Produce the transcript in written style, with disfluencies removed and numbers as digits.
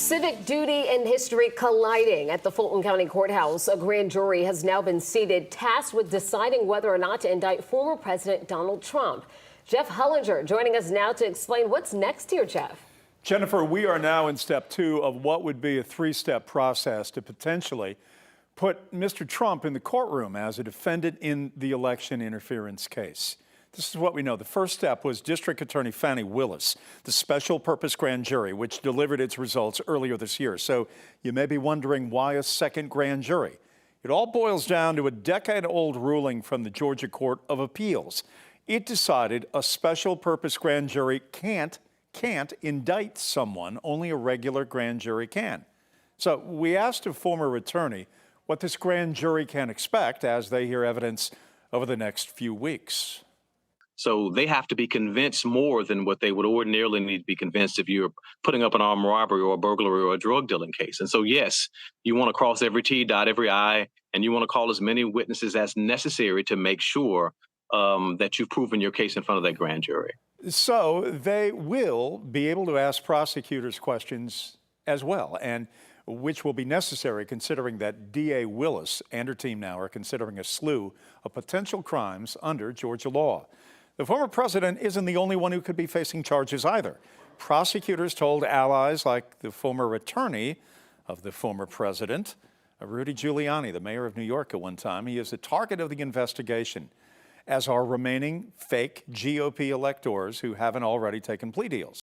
Civic duty and history colliding at the Fulton County Courthouse. A grand jury has now been seated, tasked with deciding whether or not to indict former President Donald Trump. Jeff Hullinger joining us now to explain what's next here, Jeff. Jennifer, we are now in step 2 of what would be a 3-step process to potentially put Mr. Trump in the courtroom as a defendant in the election interference case. This is what we know. The first step was District Attorney Fani Willis, the special purpose grand jury, which delivered its results earlier this year. So you may be wondering, why a second grand jury? It all boils down to a decade-old ruling from the Georgia Court of Appeals. It decided a special purpose grand jury can't indict someone, only a regular grand jury can. So we asked a former attorney what this grand jury can expect as they hear evidence over the next few weeks. So they have to be convinced more than what they would ordinarily need to be convinced if you're putting up an armed robbery or a burglary or a drug dealing case. And so, yes, you want to cross every T, dot every I, and you want to call as many witnesses as necessary to make sure that you've proven your case in front of that grand jury. So they will be able to ask prosecutors questions as well, and which will be necessary considering that DA Willis and her team now are considering a slew of potential crimes under Georgia law. The former president isn't the only one who could be facing charges either. Prosecutors told allies like the former attorney of the former president, Rudy Giuliani, the mayor of New York at one time, he is the target of the investigation, as are remaining fake GOP electors who haven't already taken plea deals.